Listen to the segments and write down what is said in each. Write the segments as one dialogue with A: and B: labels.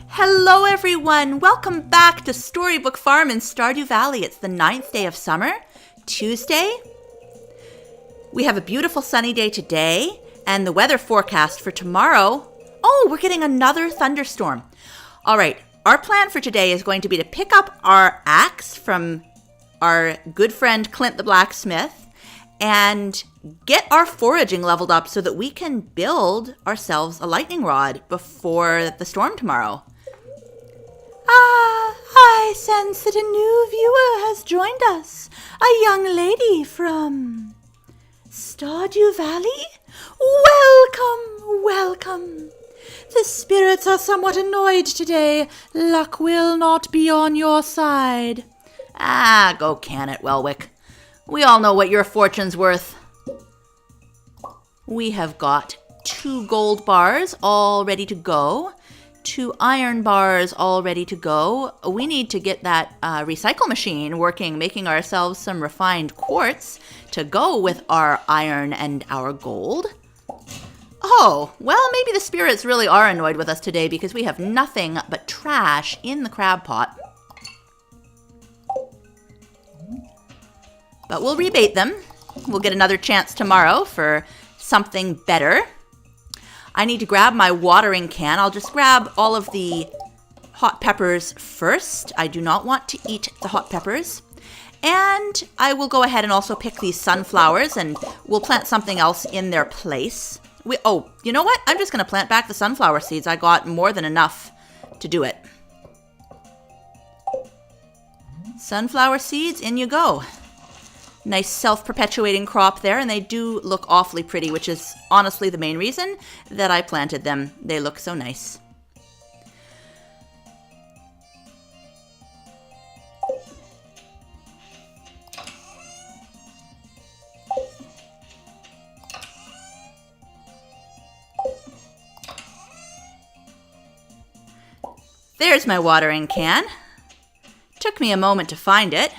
A: Hello everyone! Welcome back to Storybook Farm in Stardew Valley. It's the 9th day of summer, Tuesday. We have a beautiful sunny day today, and the weather forecast for tomorrow... Oh, we're getting another thunderstorm. All right, our plan for today is going to be to pick up our axe from our good friend Clint the blacksmith and get our foraging leveled up so that we can build ourselves a lightning rod before the storm tomorrow. I sense that a new viewer has joined us. A young lady from Stardew Valley? Welcome, welcome. The spirits are somewhat annoyed today. Luck will not be on your side. Go can it, Welwick. We all know what your fortune's worth. We have got 2 gold bars all ready to go. 2 iron bars all ready to go. We need to get that recycle machine working, making ourselves some refined quartz to go with our iron and our gold. Oh, well, maybe the spirits really are annoyed with us today because we have nothing but trash in the crab pot. But we'll rebate them. We'll get another chance tomorrow for something better. I need to grab my watering can. I'll just grab all of the hot peppers first. I do not want to eat the hot peppers. And I will go ahead and also pick these sunflowers and we'll plant something else in their place. Oh, you know what? I'm just going to plant back the sunflower seeds. I got more than enough to do it. Sunflower seeds, in you go. Nice self-perpetuating crop there, and they do look awfully pretty, which is honestly the main reason that I planted them. They look so nice. There's my watering can. Took me a moment to find it.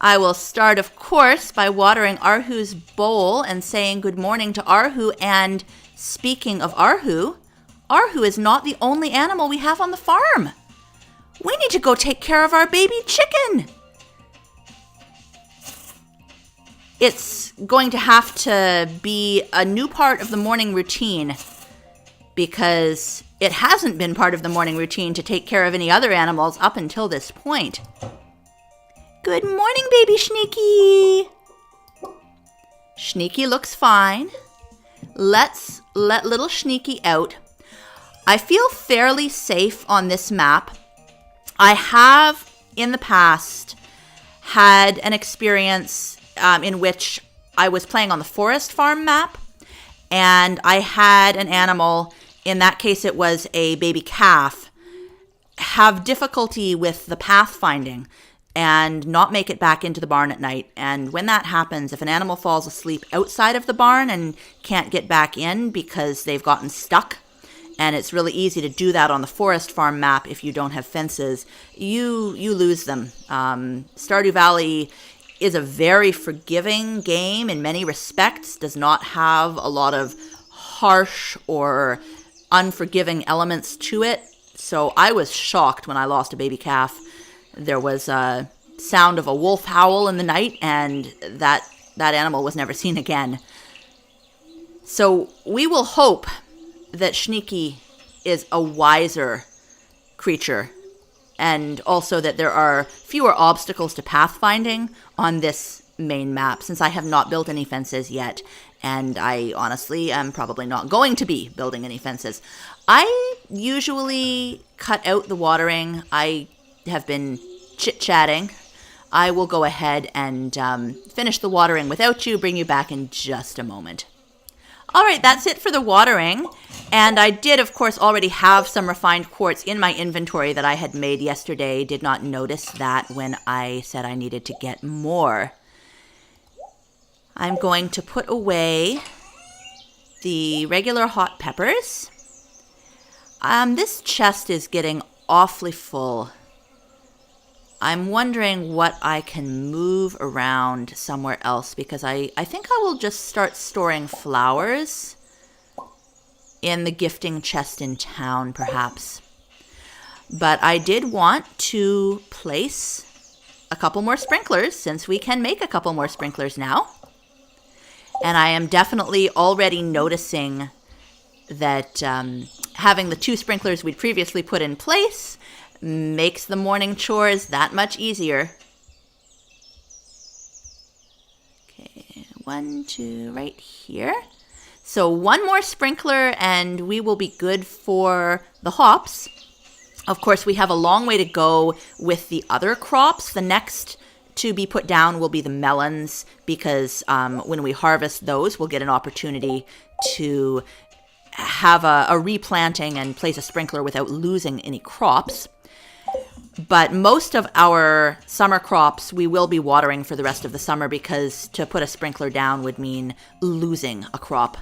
A: I will start, of course, by watering Arhu's bowl and saying good morning to Arhu. And speaking of Arhu, Arhu is not the only animal we have on the farm. We need to go take care of our baby chicken. It's going to have to be a new part of the morning routine because it hasn't been part of the morning routine to take care of any other animals up until this point. Good morning, baby Sneaky. Sneaky looks fine. Let's let little Sneaky out. I feel fairly safe on this map. I have, in the past, had an experience in which I was playing on the forest farm map, and I had an animal, in that case it was a baby calf, have difficulty with the pathfinding and not make it back into the barn at night. And when that happens, if an animal falls asleep outside of the barn and can't get back in because they've gotten stuck, and it's really easy to do that on the forest farm map if you don't have fences, you lose them. Stardew Valley is a very forgiving game in many respects, does not have a lot of harsh or unforgiving elements to it. So I was shocked when I lost a baby calf. There was a sound of a wolf howl in the night, and that animal was never seen again. So we will hope that Sneaky is a wiser creature, and also that there are fewer obstacles to pathfinding on this main map, since I have not built any fences yet, and I honestly am probably not going to be building any fences. I usually cut out the watering. I have been chit-chatting. I will go ahead and finish the watering without you, bring you back in just a moment. All right, that's it for the watering. And I did, of course, already have some refined quartz in my inventory that I had made yesterday. Did not notice that when I said I needed to get more. I'm going to put away the regular hot peppers. This chest is getting awfully full. I'm wondering what I can move around somewhere else, because I think I will just start storing flowers in the gifting chest in town, perhaps. But I did want to place a couple more sprinklers, since we can make a couple more sprinklers now. And I am definitely already noticing that having the 2 sprinklers we'd previously put in place makes the morning chores that much easier. Okay, 1, 2, right here. So 1 more sprinkler and we will be good for the hops. Of course, we have a long way to go with the other crops. The next to be put down will be the melons, because when we harvest those, we'll get an opportunity to have a replanting and place a sprinkler without losing any crops. But most of our summer crops we will be watering for the rest of the summer, because to put a sprinkler down would mean losing a crop.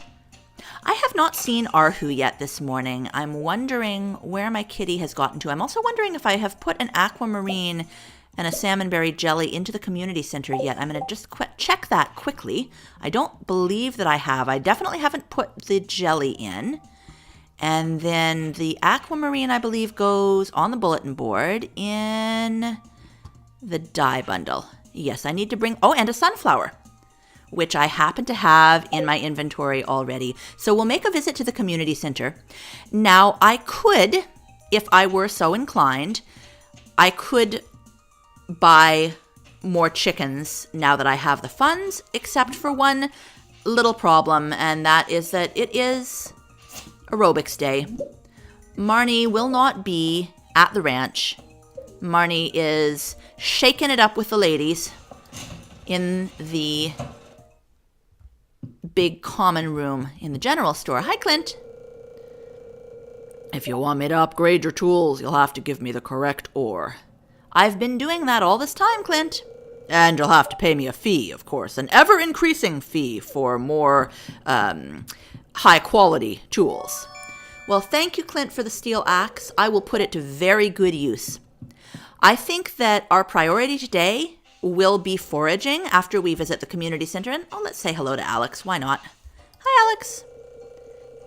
A: I have not seen Arhu yet this morning. I'm wondering where my kitty has gotten to. I'm also wondering if I have put an aquamarine and a salmonberry jelly into the community center yet. I'm going to just check that quickly. I don't believe that I have. I definitely haven't put the jelly in. And then the aquamarine, I believe, goes on the bulletin board in the dye bundle. Yes, I need to bring... Oh, and a sunflower, which I happen to have in my inventory already. So we'll make a visit to the community center. Now, I could, if I were so inclined, I could buy more chickens now that I have the funds, except for one little problem, and that is that it is aerobics day. Marnie will not be at the ranch. Marnie is shaking it up with the ladies in the big common room in the general store. Hi, Clint. If you want me to upgrade your tools, you'll have to give me the correct ore. I've been doing that all this time, Clint. And you'll have to pay me a fee, of course, an ever-increasing fee for more high-quality tools. Well, thank you, Clint, for the steel axe. I will put it to very good use. I think that our priority today will be foraging after we visit the community center. And let's say hello to Alex. Why not? Hi, Alex.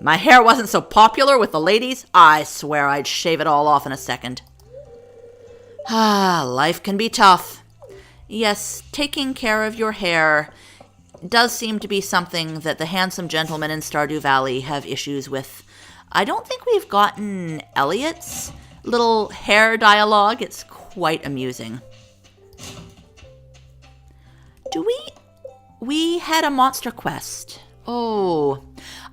A: My hair wasn't so popular with the ladies. I swear I'd shave it all off in a second. Life can be tough. Yes, taking care of your hair does seem to be something that the handsome gentlemen in Stardew Valley have issues with. I don't think we've gotten Elliot's little hair dialogue. It's quite amusing. We had a monster quest. Oh,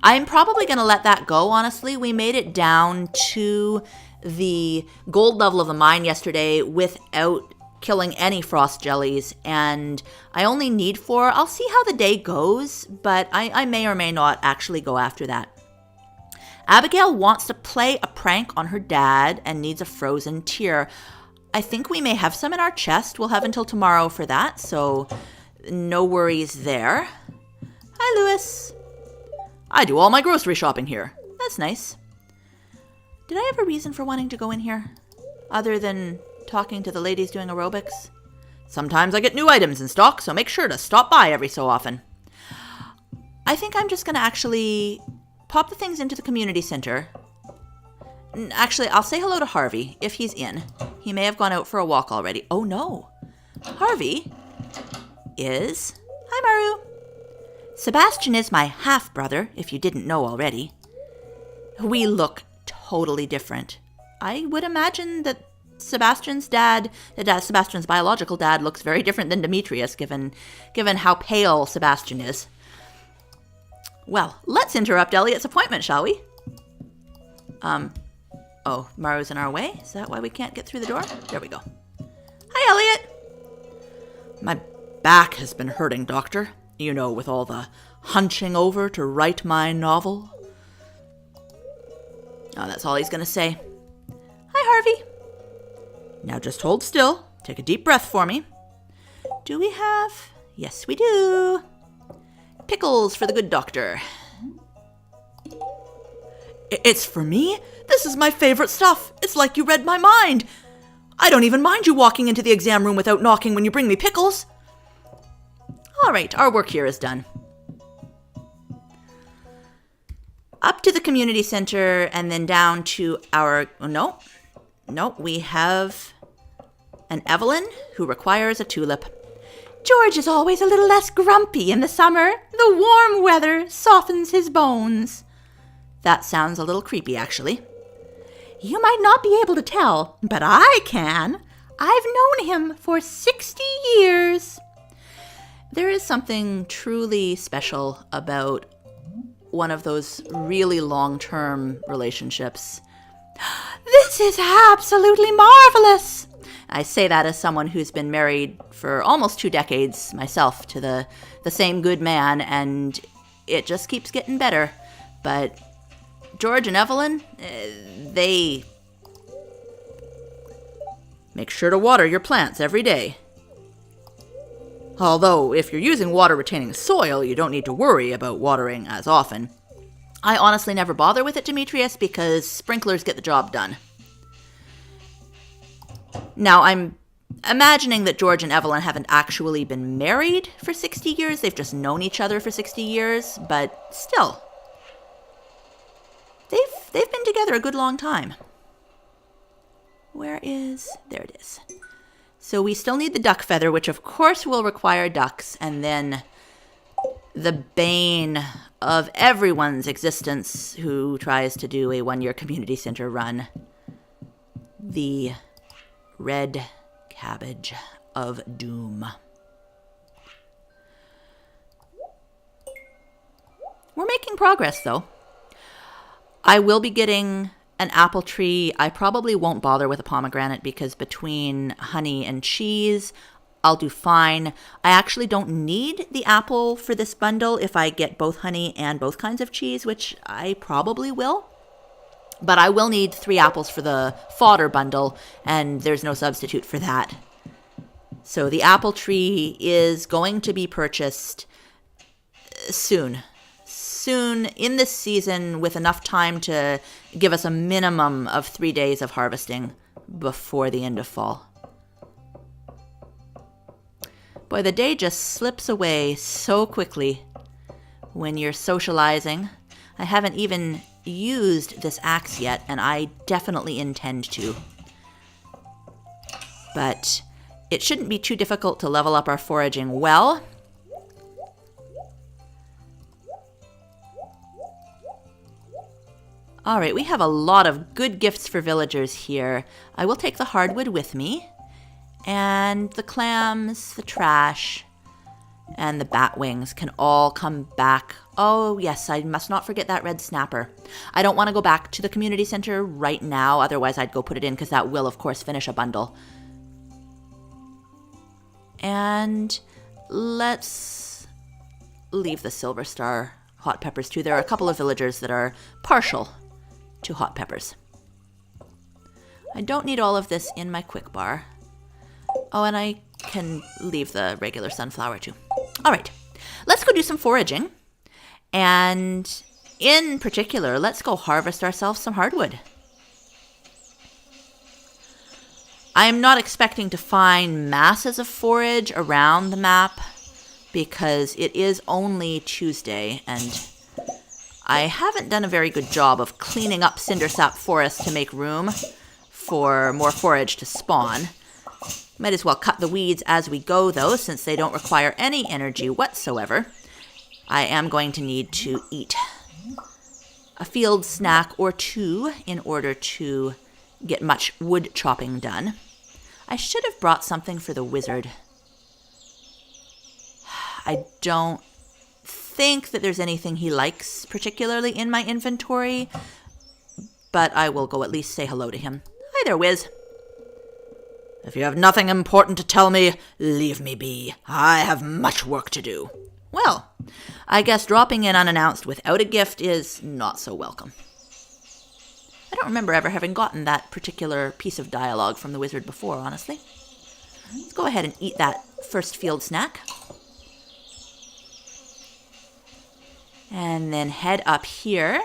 A: I'm probably going to let that go, honestly. We made it down to the gold level of the mine yesterday without killing any frost jellies, and I only need 4. I'll see how the day goes, but I may or may not actually go after that. Abigail wants to play a prank on her dad and needs a frozen tear. I think we may have some in our chest. We'll have until tomorrow for that, so no worries there. Hi, Lewis. I do all my grocery shopping here. That's nice. Did I have a reason for wanting to go in here, other than talking to the ladies doing aerobics? Sometimes I get new items in stock, so make sure to stop by every so often. I think I'm just going to actually pop the things into the community center. Actually, I'll say hello to Harvey, if he's in. He may have gone out for a walk already. Oh, no. Harvey is... Hi, Maru. Sebastian is my half-brother, if you didn't know already. We look totally different. I would imagine that Sebastian's biological dad looks very different than Demetrius, given how pale Sebastian is. Well, let's interrupt Elliot's appointment, shall we? Oh, Maru's in our way? Is that why we can't get through the door? There we go. Hi, Elliot. My back has been hurting, Doctor. You know, with all the hunching over to write my novel. Oh, that's all he's going to say. Hi, Harvey. Now just hold still. Take a deep breath for me. Do we have... Yes, we do. Pickles for the good doctor. It's for me? This is my favorite stuff. It's like you read my mind. I don't even mind you walking into the exam room without knocking when you bring me pickles. All right, our work here is done. up to the community center and then down to our... No, we have an Evelyn who requires a tulip. George is always a little less grumpy in the summer. The warm weather softens his bones. That sounds a little creepy, actually. You might not be able to tell, but I can. I've known him for 60 years. There is something truly special about one of those really long-term relationships. This is absolutely marvelous. I say that as someone who's been married for almost 2 decades myself to the same good man, and it just keeps getting better. But George and Evelyn, they make sure to water your plants every day. Although, if you're using water-retaining soil, you don't need to worry about watering as often. I honestly never bother with it, Demetrius, because sprinklers get the job done. Now, I'm imagining that George and Evelyn haven't actually been married for 60 years. They've just known each other for 60 years, but still. They've been together a good long time. There it is. So we still need the duck feather, which of course will require ducks, and then the bane of everyone's existence who tries to do a 1-year community center run, the red cabbage of doom. We're making progress, though. I will be getting an apple tree. I probably won't bother with a pomegranate because between honey and cheese, I'll do fine. I actually don't need the apple for this bundle if I get both honey and both kinds of cheese, which I probably will. But I will need 3 apples for the fodder bundle, and there's no substitute for that. So the apple tree is going to be purchased soon in this season, with enough time to give us a minimum of 3 days of harvesting before the end of fall. Boy, the day just slips away so quickly when you're socializing. I haven't even used this axe yet, and I definitely intend to. But it shouldn't be too difficult to level up our foraging well. All right, we have a lot of good gifts for villagers here. I will take the hardwood with me, and the clams, the trash, and the bat wings can all come back. Oh, yes, I must not forget that red snapper. I don't want to go back to the community center right now, otherwise I'd go put it in, because that will, of course, finish a bundle. And let's leave the Silver Star hot peppers too. There are a couple of villagers that are partial to hot peppers. I don't need all of this in my quick bar. Oh, and I can leave the regular sunflower too. All right, let's go do some foraging. And in particular, let's go harvest ourselves some hardwood. I'm not expecting to find masses of forage around the map because it is only Tuesday and I haven't done a very good job of cleaning up cindersap forest to make room for more forage to spawn. Might as well cut the weeds as we go, though, since they don't require any energy whatsoever. I am going to need to eat a field snack or 2 in order to get much wood chopping done. I should have brought something for the wizard. I don't think that there's anything he likes particularly in my inventory, but I will go at least say hello to him. Hi there, Wiz. If you have nothing important to tell me, leave me be. I have much work to do. Well, I guess dropping in unannounced without a gift is not so welcome. I don't remember ever having gotten that particular piece of dialogue from the wizard before, honestly. Let's go ahead and eat that first field snack. And then head up here.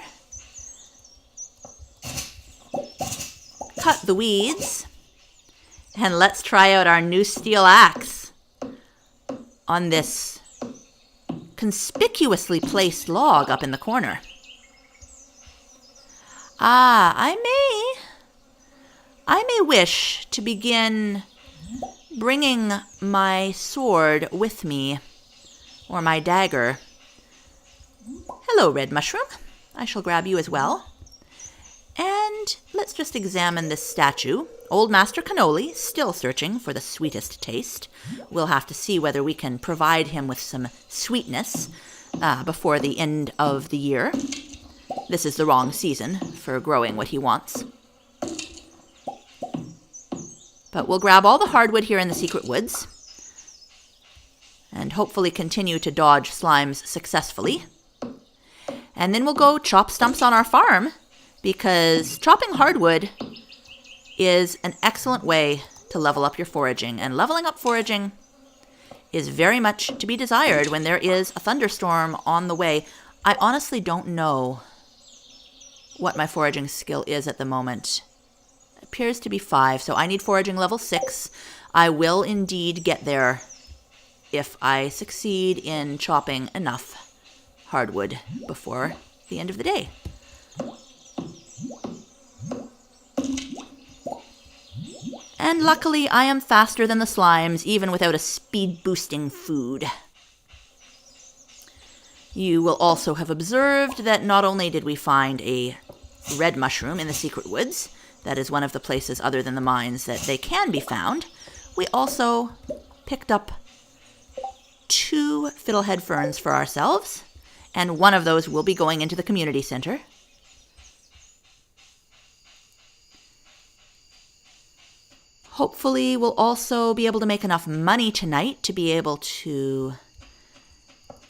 A: Cut the weeds. And let's try out our new steel axe on this conspicuously placed log up in the corner. I may wish to begin bringing my sword with me, or my dagger. Hello, red mushroom. I shall grab you as well. And let's just examine this statue. Old Master Cannoli, still searching for the sweetest taste. We'll have to see whether we can provide him with some sweetness before the end of the year. This is the wrong season for growing what he wants. But we'll grab all the hardwood here in the secret woods and hopefully continue to dodge slimes successfully. And then we'll go chop stumps on our farm, because chopping hardwood is an excellent way to level up your foraging. And leveling up foraging is very much to be desired when there is a thunderstorm on the way. I honestly don't know what my foraging skill is at the moment. It appears to be 5, so I need foraging level 6. I will indeed get there if I succeed in chopping enough hardwood before the end of the day. And luckily, I am faster than the slimes, even without a speed-boosting food. You will also have observed that not only did we find a red mushroom in the secret woods, that is one of the places other than the mines that they can be found, we also picked up 2 fiddlehead ferns for ourselves, and one of those will be going into the community center. Hopefully, we'll also be able to make enough money tonight to be able to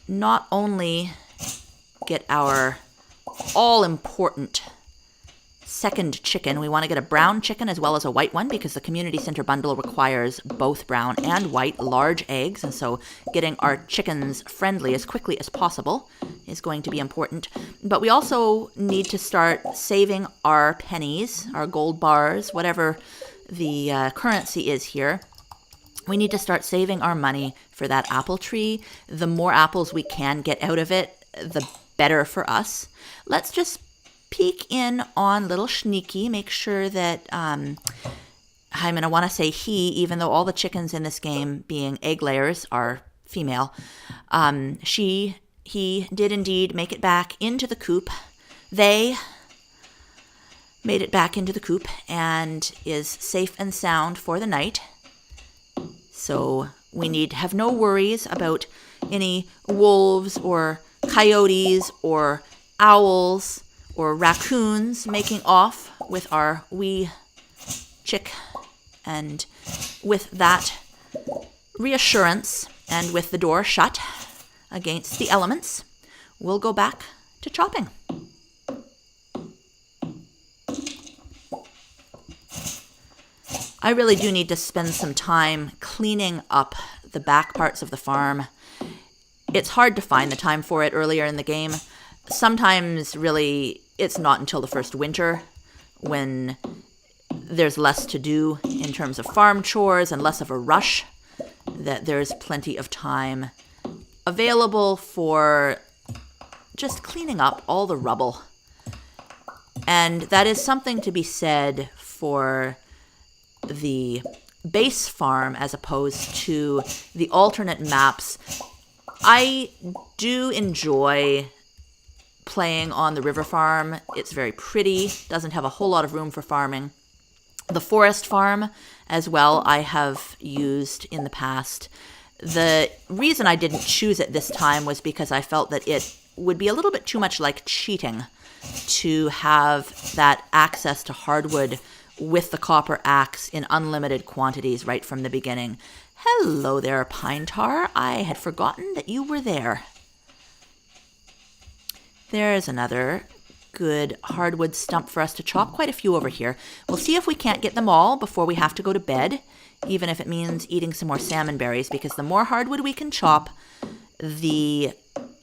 A: not only get our all-important second chicken. We want to get a brown chicken as well as a white one, because the community center bundle requires both brown and white large eggs, and so getting our chickens friendly as quickly as possible is going to be important. But we also need to start saving our pennies, our gold bars, whatever the currency is here. We need to start saving our money for that apple tree. The more apples we can get out of it, the better for us. Let's just peek in on little Sneaky, make sure that, I'm going to want to say he, even though all the chickens in this game, being egg layers, are female. He did indeed make it back into the coop. They made it back into the coop and is safe and sound for the night. So we need have no worries about any wolves or coyotes or owls or raccoons making off with our wee chick. And with that reassurance and with the door shut against the elements, we'll go back to chopping. I really do need to spend some time cleaning up the back parts of the farm. It's hard to find the time for it earlier in the game. Sometimes, really, it's not until the first winter when there's less to do in terms of farm chores and less of a rush that there's plenty of time available for just cleaning up all the rubble. And that is something to be said for the base farm as opposed to the alternate maps. I do enjoy playing on the river farm. It's very pretty, doesn't have a whole lot of room for farming. The forest farm as well I have used in the past. The reason I didn't choose it this time was because I felt that it would be a little bit too much like cheating to have that access to hardwood with the copper axe in unlimited quantities right from the beginning. Hello there, Pine Tar. I had forgotten that you were there. There's another good hardwood stump for us to chop. Quite a few over here. We'll see if we can't get them all before we have to go to bed, even if it means eating some more salmon berries, because the more hardwood we can chop, the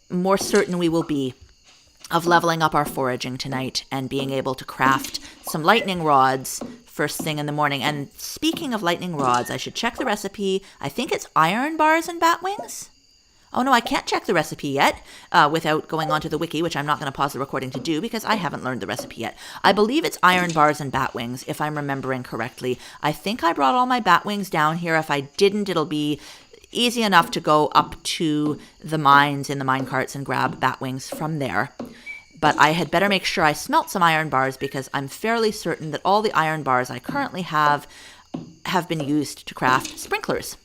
A: more certain we will be of leveling up our foraging tonight and being able to craft some lightning rods first thing in the morning. And speaking of lightning rods, I should check the recipe. I think it's iron bars and bat wings. Oh no, I can't check the recipe yet without going onto the wiki, which I'm not going to pause the recording to do because I haven't learned the recipe yet. I believe it's iron bars and bat wings, if I'm remembering correctly. I think I brought all my bat wings down here. If I didn't, it'll be easy enough to go up to the mines in the mine carts and grab bat wings from there. But I had better make sure I smelt some iron bars because I'm fairly certain that all the iron bars I currently have been used to craft sprinklers.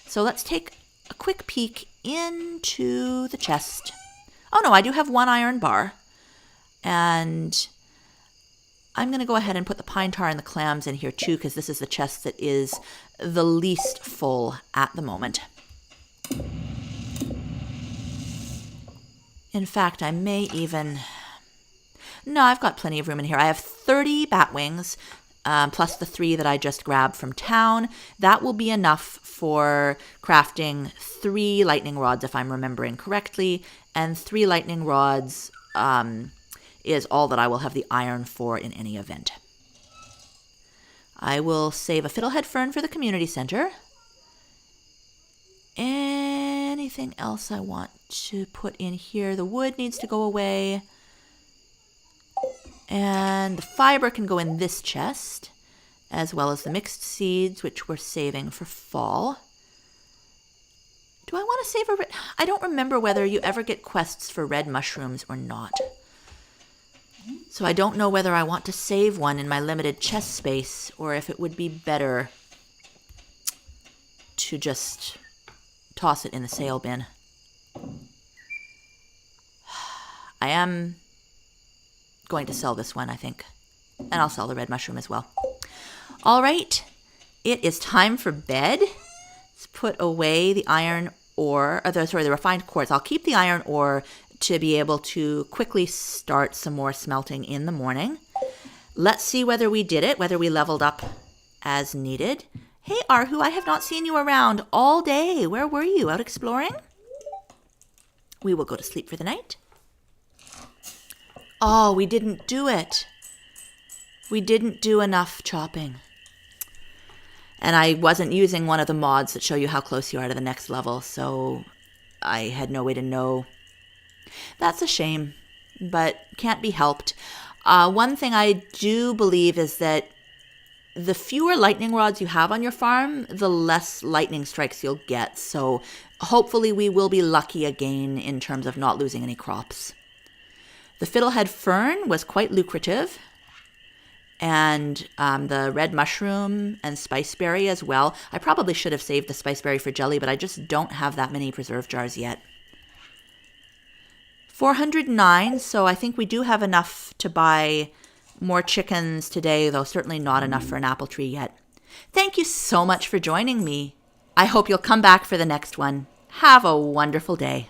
A: So let's take a quick peek into the chest. Oh no, I do have one iron bar. And I'm going to go ahead and put the pine tar and the clams in here too, because this is the chest that is the least full at the moment. In fact, I may even... No, I've got plenty of room in here. I have 30 bat wings, plus the 3 that I just grabbed from town. That will be enough for crafting 3 lightning rods, if I'm remembering correctly. And 3 lightning rods is all that I will have the iron for in any event. I will save a fiddlehead fern for the community center. Anything else I want to put in here? The wood needs to go away. And the fiber can go in this chest, as well as the mixed seeds, which we're saving for fall. Do I want to save a... I don't remember whether you ever get quests for red mushrooms or not. So I don't know whether I want to save one in my limited chest space, or if it would be better to just toss it in the sale bin. I am going to sell this one, I think. And I'll sell the red mushroom as well. All right. It is time for bed. Let's put away the iron ore, the refined quartz. I'll keep the iron ore to be able to quickly start some more smelting in the morning. Let's see whether we did it, whether we leveled up as needed. Hey, Arhu, I have not seen you around all day. Where were you? Out exploring? We will go to sleep for the night. Oh, we didn't do it. We didn't do enough chopping. And I wasn't using one of the mods that show you how close you are to the next level, so I had no way to know. That's a shame, but can't be helped. One thing I do believe is that the fewer lightning rods you have on your farm, the less lightning strikes you'll get. So hopefully we will be lucky again in terms of not losing any crops. The fiddlehead fern was quite lucrative, and the red mushroom and spiceberry as well. I probably should have saved the spiceberry for jelly, but I just don't have that many preserve jars yet. 409, so I think we do have enough to buy more chickens today, though certainly not enough for an apple tree yet. Thank you so much for joining me. I hope you'll come back for the next one. Have a wonderful day.